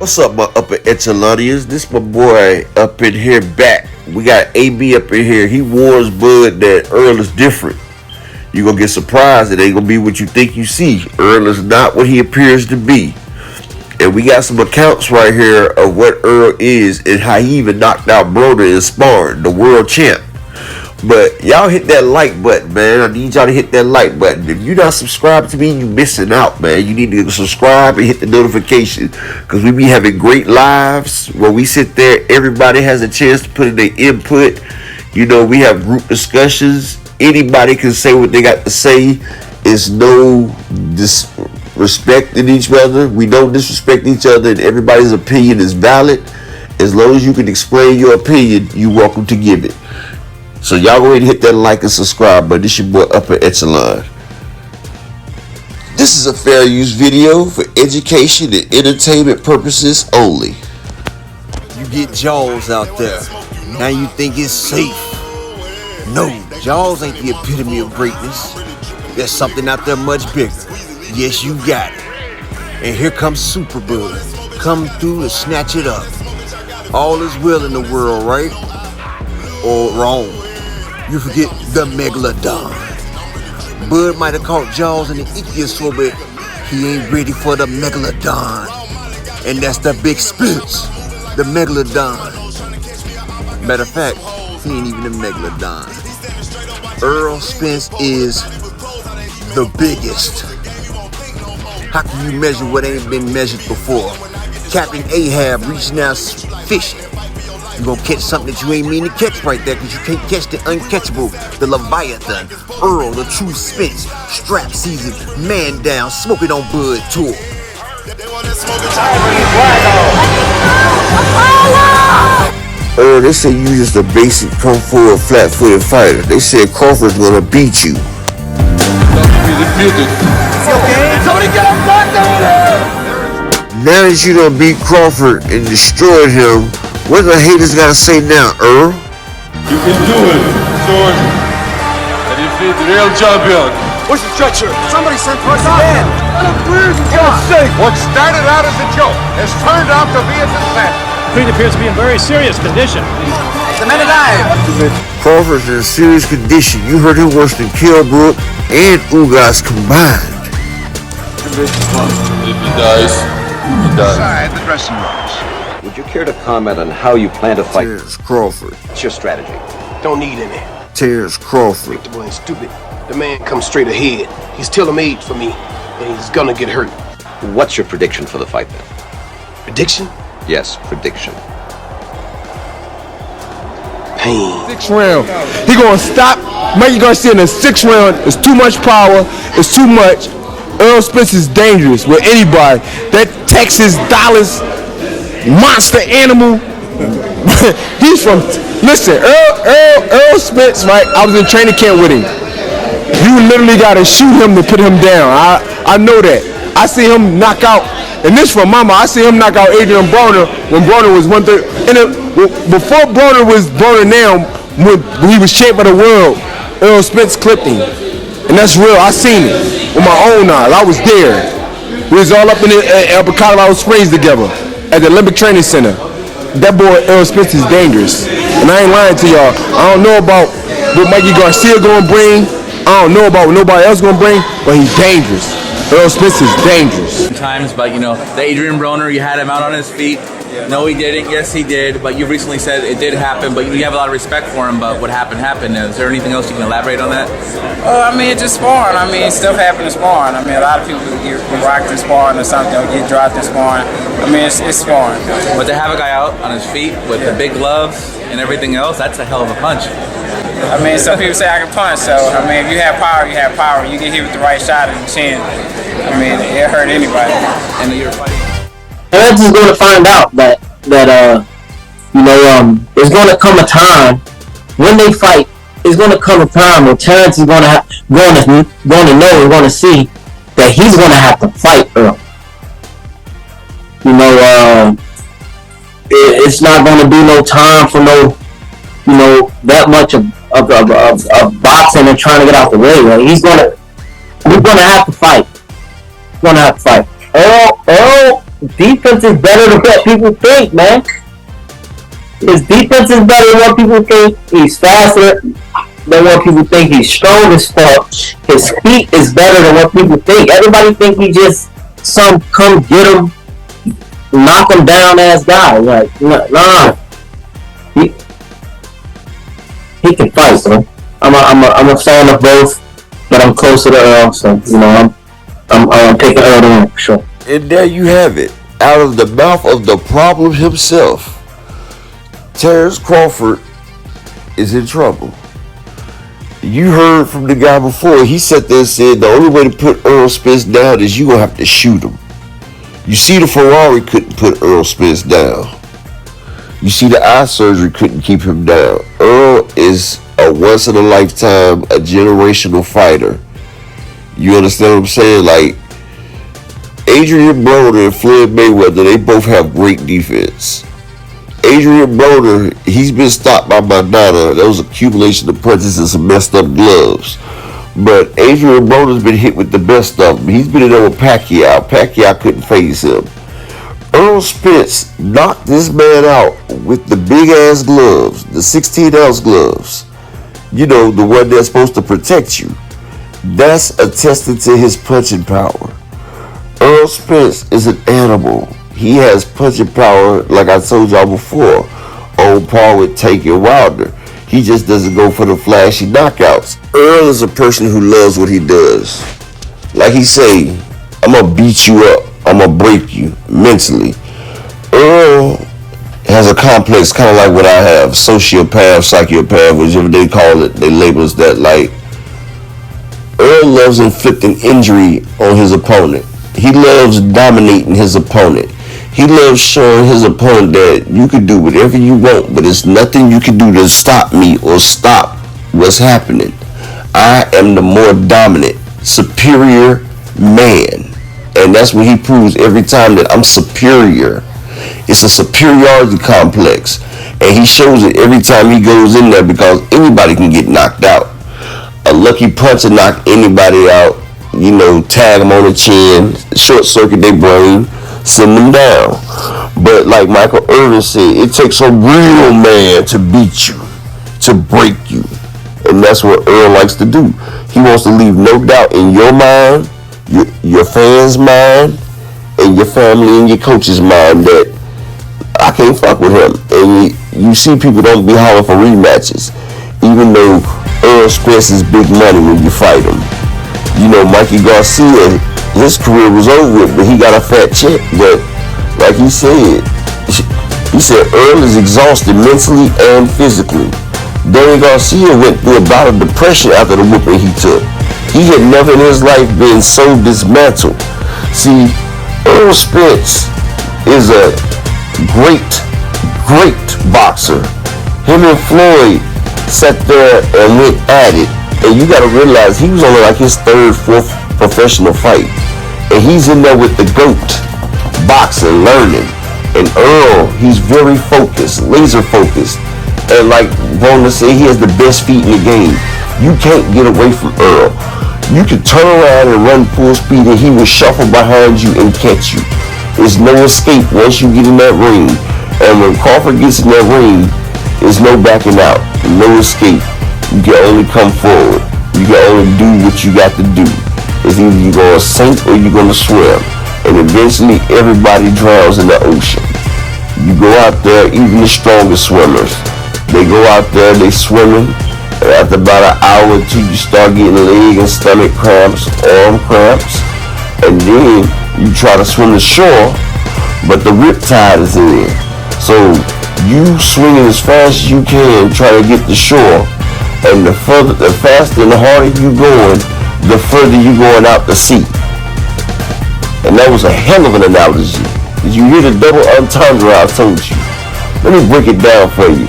What's up, my upper echelonians? This my boy up in here back. We got AB up in here. He warns Bud that Earl is different. You gonna get surprised. It ain't gonna be what you think you see. Earl is not what he appears to be. And we got some accounts right here of what Earl is and how he even knocked out Broner in sparring, the world champ. But y'all hit that like button, man. I need y'all to hit that like button. If you're not subscribed to me, you missing out, man. You need to subscribe and hit the notification, because we be having great lives where we sit there. Everybody has a chance to put in their input. You know, we have group discussions. Anybody can say what they got to say. It's no disrespecting each other. We don't disrespect each other, and everybody's opinion is valid. As long as you can explain your opinion, you're welcome to give it. So y'all go ahead and hit that like and subscribe button. This your boy Upper Echelon. This is a fair use video for education and entertainment purposes only. You get Jaws out there. Now you think it's safe. No, Jaws ain't the epitome of greatness. There's something out there much bigger. Yes, you got it. And here comes Superbud. Come through and snatch it up. All is well in the world, right? Or wrong. You forget the Megalodon. Bud might have caught Jaws in the ichthyosaur, but he ain't ready for the Megalodon. And that's the big Spence, the Megalodon. Matter of fact, he ain't even a Megalodon. Errol Spence is the biggest. How can you measure what ain't been measured before? Captain Ahab reaching out fishing. You gonna catch something that you ain't mean to catch right there, because you can't catch the uncatchable, the Leviathan. Errol, the true Spence, strap season, man down, smoking on Bud tour. Earl, they say you just a basic kung fu or flat-footed fighter. They said Crawford's gonna beat you. Now that you done beat Crawford and destroyed him, what the haters gotta say now, Errol? You can do it, Sword. And defeat the real champion. Where's the stretcher? Somebody sent for us again. What started out as a joke has turned out to be a disaster. Creed appears to be in very serious condition. The men alive. Crawford's in serious condition. You heard him worse than Kilbrook and Ugas combined. If he dies, he dies. Inside the dressing rooms. Would you care to comment on how you plan to fight? Terrence Crawford. What's your strategy? Don't need any. Terrence Crawford. The boy ain't stupid. The man comes straight ahead. He's tailor-made for me, and he's gonna get hurt. What's your prediction for the fight then? Prediction? Yes, prediction. Pain. 6th round. He gonna stop Mikey Garcia in the 6th round. It's too much power. It's too much. Errol Spence is dangerous with anybody. That Texas Dallas monster animal. He's from. Listen, Errol Spence. Right, I was in training camp with him. You literally gotta shoot him to put him down. I know that. I see him knock out. And this from Mama. I see him knock out Adrian Broner when Broner was 130. Before Broner was Broner now, when he was champ of the world, Errol Spence clipped him. And that's real. I seen it with my own eyes. I was there. We was all up in Colorado Springs together at the Olympic Training Center. That boy Errol Spence is dangerous. And I ain't lying to y'all. I don't know about what Mikey Garcia gonna bring. I don't know about what nobody else gonna bring, but he's dangerous. Errol Spence is dangerous. Times, but you know, the Adrian Broner, you had him out on his feet. No, he didn't. Yes, he did. But you recently said it did happen. But you have a lot of respect for him. But what happened happened. Is there anything else you can elaborate on that? I mean, it's just sparring. I mean, stuff happened in sparring. I mean, a lot of people get rocked in sparring or something, or get dropped in sparring. I mean, it's sparring. But to have a guy out on his feet with the big gloves and everything else, that's a hell of a punch. I mean, some people say I can punch. So, I mean, if you have power, you have power. You get hit with the right shot in the chin. I mean, it hurt anybody. And you're fighting. Terrence is going to find out that there's going to come a time when they fight. It's going to come a time when Terrence is going to know and going to see that he's going to have to fight Earl. It's not going to be no time for that much of boxing and trying to get out the way. Right? We're going to have to fight. Earl defense is better than what people think, man. His defense is better than what people think. He's faster than what people think. He's strong as fuck. His feet is better than what people think. Everybody think he just some come get him, knock him down ass guy. Like, nah. He can fight, bro. I'm a fan of both, but I'm closer to Earl, so I'm picking Earl to win for sure. And there you have it. Out of the mouth of the problem himself, Terrence Crawford is in trouble. You heard from the guy before. He sat there and said the only way to put Errol Spence down is you gonna have to shoot him. You see, the Ferrari couldn't put Errol Spence down. You see, the eye surgery couldn't keep him down. Earl is a once in a lifetime, a generational fighter. You understand what I'm saying? Like, Adrian Broner and Floyd Mayweather, they both have great defense. Adrian Broner, he's been stopped by Madonna. That was accumulation of punches and some messed up gloves. But Adrian Broner's been hit with the best of them. He's been in there with Pacquiao. Pacquiao couldn't phase him. Errol Spence knocked this man out with the big ass gloves, the 16-ounce gloves. You know, the one that's supposed to protect you. That's attested to his punching power. Errol Spence is an animal. He has punching power, like I told y'all before, on par with Taken Wilder. He just doesn't go for the flashy knockouts. Earl is a person who loves what he does. Like he say, I'm gonna beat you up. I'm gonna break you mentally. Earl has a complex, kind of like what I have, sociopath, psychopath, whichever they call it, they label us that. Like, Earl loves inflicting injury on his opponent. He loves dominating his opponent. He loves showing his opponent that you can do whatever you want, but there's nothing you can do to stop me or stop what's happening. I am the more dominant, superior man. And that's what he proves every time, that I'm superior. It's a superiority complex. And he shows it every time he goes in there, because anybody can get knocked out. A lucky punch will knock anybody out. You know, tag them on the chin, short circuit their brain, send them down. But like Michael Irvin said, it takes a real man to beat you, to break you. And that's what Earl likes to do. He wants to leave no doubt in your mind, your fans' mind, and your family and your coach's mind that I can't fuck with him. And you see people don't be hollering for rematches, even though Earl Spence is big money when you fight him. You know, Mikey Garcia, his career was over with, but he got a fat check. But like he said Earl is exhausted mentally and physically. Danny Garcia went through a bout of depression after the whooping he took. He had never in his life been so dismantled. See, Errol Spence is a great boxer. Him and Floyd sat there and went at it. And you gotta realize he was only like his third, fourth professional fight. And he's in there with the GOAT, boxing, learning. And Earl, he's very focused, laser focused. And like Broner said, he has the best feet in the game. You can't get away from Earl. You can turn around and run full speed and he will shuffle behind you and catch you. There's no escape once you get in that ring. And when Crawford gets in that ring, there's no backing out, no escape. You can only come forward. You can only do what you got to do. It's either you're going to sink or you're going to swim. And eventually everybody drowns in the ocean. You go out there, even the strongest swimmers, they go out there, they swimming. And after about an hour or two, you start getting leg and stomach cramps, arm cramps. And then you try to swim the shore, but the riptide is in. So you swinging as fast as you can, trying to get the shore. And the faster and the harder you going, the further you going out to sea. And that was a hell of an analogy. Did you hear the double entendre I told you? Let me break it down for you.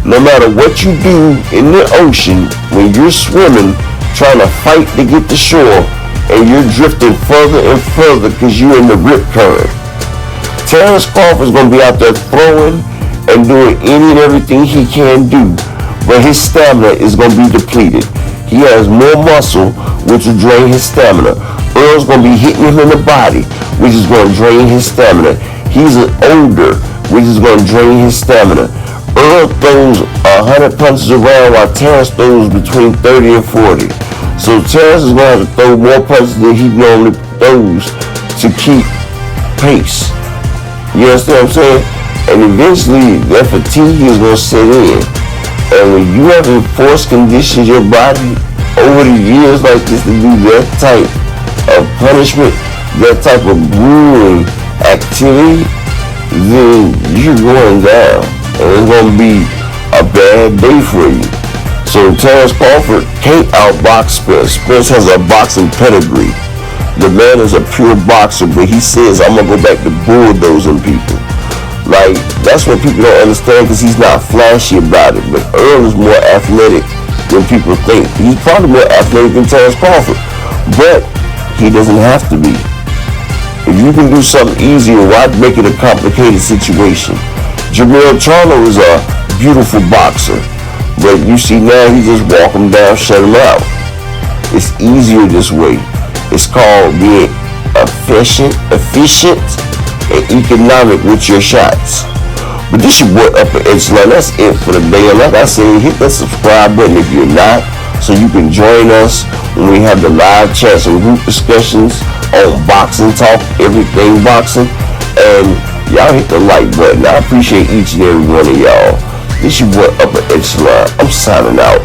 No matter what you do in the ocean, when you're swimming, trying to fight to get to shore, and you're drifting further and further because you're in the rip current. Terrence Crawford's going to be out there throwing and doing any and everything he can do, but his stamina is going to be depleted. He has more muscle, which will drain his stamina. Earl's going to be hitting him in the body, which is going to drain his stamina. He's older, which is going to drain his stamina. Errol throws 100 punches around while Terrence throws between 30 and 40. So Terrence is going to have to throw more punches than he normally throws to keep pace. You understand what I'm saying? And eventually that fatigue is going to set in. And when you have enforced conditioned your body over the years like this to do that type of punishment, that type of grueling activity, then you're going down. And it's going to be a bad day for you. So Terrence Crawford can't outbox Spence. Spence has a boxing pedigree. The man is a pure boxer, but he says, I'm going to go back to bulldozing people. Like, that's what people don't understand because he's not flashy about it. But Errol is more athletic than people think. He's probably more athletic than Terrence Crawford. But he doesn't have to be. If you can do something easier, why make it a complicated situation? Jamil Charlo is a beautiful boxer. But you see now he just walk him down, shut him out. It's easier this way. It's called being efficient and economic with your shots. But this your boy Upper Echelon. That's it for the day. And like I said, hit that subscribe button if you're not, so you can join us when we have the live chats and group discussions on boxing talk, everything boxing. And y'all hit the like button. I appreciate each and every one of y'all. This your boy Upper Echelon. I'm signing out.